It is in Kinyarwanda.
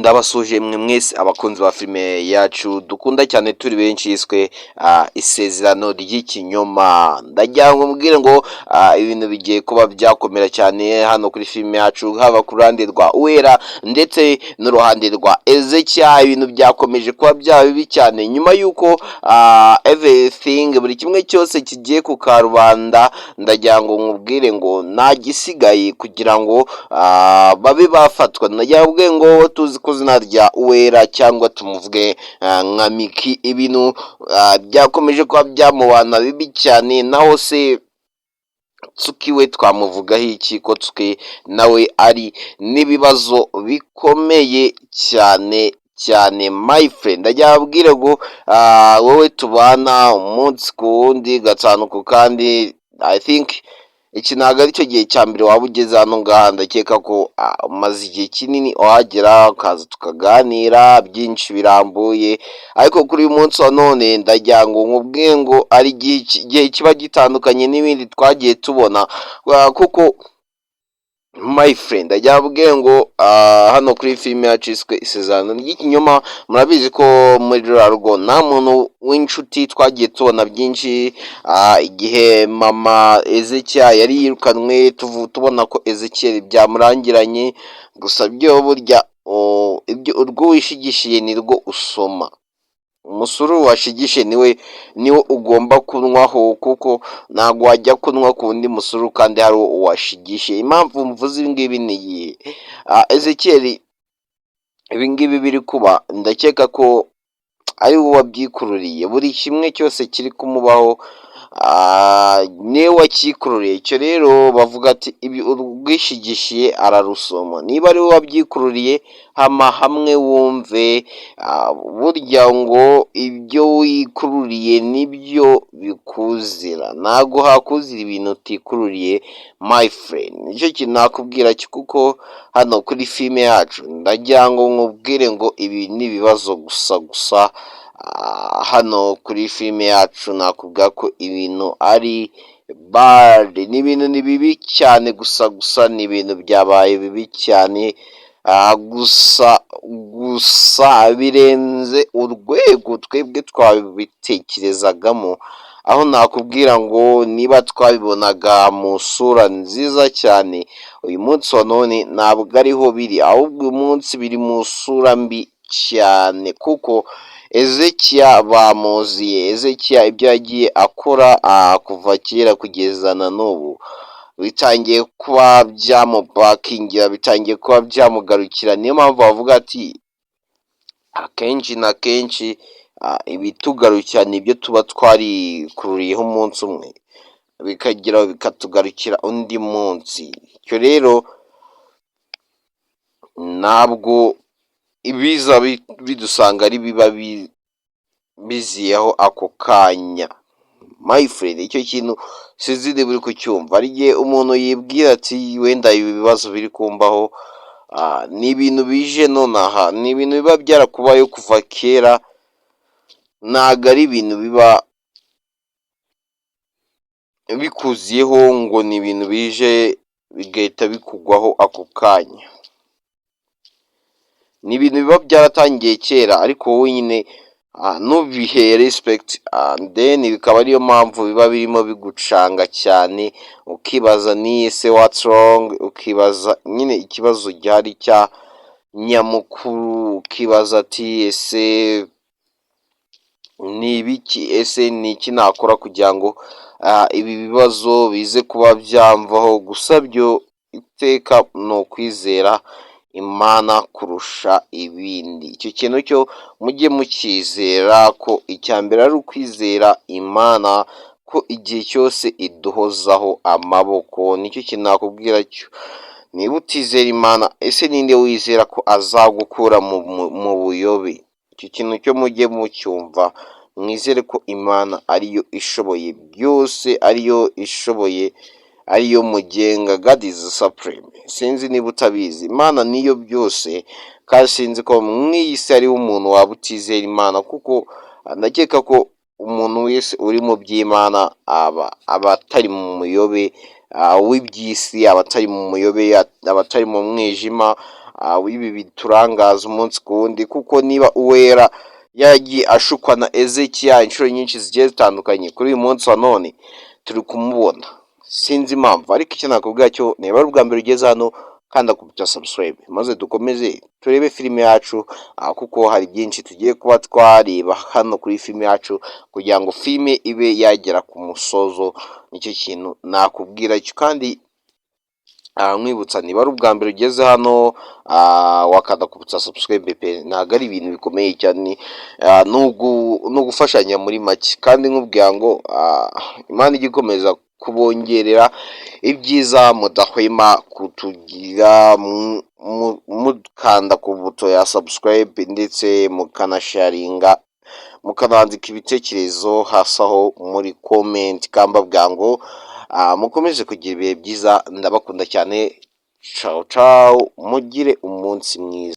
Ndabasuje mwe mwese abakunzi ba filime yacu dukunda cyane turi benshi yiswe isezerano ry'ikinyoma. Ndagira ngo mbwire ngo ibintu bigiye kuba byakomera cyane hano kuri filime yacu, haba ku ruhande rwa Uwera ndetse n'uruhande rwa Ezekiel. Ibintu byakomeje kuba byaba bibi cyane nyuma y'uko everything buri kimwe cyose kigiye ku karubanda. Ndagira ngo nkubwire ngo nta gisigaye kugira ngo babe bafatwa. Ndagira ngo tuzi ko izina rya Uwera cyangwa tumuvuge nka Miki, ibintu byakomeje kuba byamubana bibi cyane. Naho se Tsuki we twamuvugaho iki? Ko Tsuki nawe ari n'ibibazo bikomeye cyane cyane my friend. Ndagira abwire ngo wowe tubana umunsi ku wundi gatanu ku kandi, I think iki ntabwo ari cyo gihe cya mbere waba ugeze hano ngaha. Ndakeka ko umaze igihe kinini uhagera ukaza tukaganira byinshi birambuye, ariko kuri uyu munsi wa none ndagira ngo nkubwire ngo ari igihe kiba gitandukanye n'ibindi twagiye tubona, kuko my friend ndagira abwire ngo hano kuri filime yacu yiswe isezerano ry'ikinyoma, murabizi ko muri rurarwo nta muntu w'inshuti twagiye tubona byinshi. Igihe mama Ezekiel yari yirukanwe tubona ko Ezekiel byamurangiranye, gusa byo burya urwo wishigishiye ni rwo usoma. Umusuru washigishe niwe ugomba kunywaho, kuko ntabwo wajya kunywa ku wundi musuru kandi hari uwashigishe. Impamvu mvuze ibi ngibi ni iyi: Ezekiel ibi ngibi biri kuba, ndakeka ko ari we wabyikururiye. Buri kimwe cyose kiri kumubaho niwe wakikururiye. Icyo rero bavuga ati urwishigishiye ararusoma. Niba ari we wabyikururiye, hama hamwe wumve, burya ngo ibyo wikururiye nibyo bikuzira. Ntabwo hakuzira ibintu utikururiye my friend. Nicyo kintu nakubwira cyo, kuko hano kuri filime yacu ndagira ngo nkubwire ngo ibi ni ibibazo gusa. Hano kuri filime yacu nakubwira ko ibintu ari bad, n'ibintu ni bibi cyane. Gusa ni ibintu byabaye bibi cyane, gusa birenze urwego twebwe twabitekerezagamo. Aho nakubwira ngo niba twabibonaga mu sura nziza cyane, uyu munsi wa none ntabwo ariho biri, ahubwo uyu munsi biri mu sura mbi cyane, kuko Ezekiel bamuziye. Ezekiel ibyo yagiye akora kuva kera kugeza na n'ubu bitangiye kuba byamubakingira, bitangiye kuba byamugarukira. Niyo mpamvu bavuga ati akenshi na kenshi ibitugarukira ni ibyo tuba twarikururiyeho umunsi umwe, bikatugarukira undi munsi. Icyo rero ntabwo ibiza bidusanga ari biba biziyeho ako kanya my friend. Icyo kintu sizide buri kucyumva. Ari igihe umuntu yibwira ati wenda ibi bibazo biri kumbaho ni ibintu bije nonaha, ni ibintu biba byarakubayeho kuva kera. Ntabwo ari ibintu biba bikuziyeho ngo ni ibintu bije bigahita bikugwaho ako kanya. Ni ibintu biba byaratangiye kera, ariko wowe nyine nubihe respect, then bikaba ariyo mpamvu biba birimo bigucanga cyane, ukibaza ni ese what's wrong, ukibaza nyine ikibazo gihari cya nyamukuru, ukibaza ati ese ni ibiki, ese ni iki nakora kugira ngo ibi bibazo bize kuba byamvaho. Gusa byo iteka ni ukwizera Imana kurusha ibindi. Icyo kintu cyo mujye mukizera, ko icya mbere ari ukwizera Imana, ko igihe cyose iduhozaho amaboko. Nicyo kintu nakubwira cyo. Niba utizera Imana, ese ninde wizera ko azagukura mu buyobe? Icyo kintu cyo mujye mucyumva. Mwizere ko Imana ariyo ishoboye byose, ariyo ishoboye, ariyo mugenga. God is supreme. Sinzi niba utabizi, Imana niyo byose, kandi sinzi ko mu iyi si hariho umuntu waba utizera Imana, kuko ndakeka ko umuntu wese uri mu by'Imana aba atari mu muyobe w'iby'isi, aba atari mu muyobe, aba atari mu mwijima, w'ibi biturangaza umunsi ku wundi, kuko niba Uwera yagiye ashukwa na Ezekiya inshuro nyinshi zigiye zitandukanye, kuri uyu munsi wa none turi kumubona, sinzi impamvu. Ariko icyo nakubwira cyo, niba ari ubwa mbere ugeze hano, kanda kubita subscribe maze dukomeze turebe filime yacu, kuko hari byinshi tugiye kuba twareba hano kuri filime yacu, kugira ngo filime ibe yagera ku musozo. Nicyo kintu nakubwira cyo. Kandi nkwibutsa, niba ari ubwa mbere ugeze hano, wakanda kubita subscribe pe, ntabwo ari ibintu bikomeye cyane, ni ugufashanya muri make. kandi nkubwira ngo Imana ijya ikomeza kubongerera ibyiza, mudahwema kutugira mukanda ku buto ya subscribe, ndetse mukanasharinga, mukanandika ibitekerezo hasi aho muri comment, kambabwira ngo mukomeze kugira ibihe byiza. Ndabakunda cyane, ciao ciao, mugire umunsi mwiza.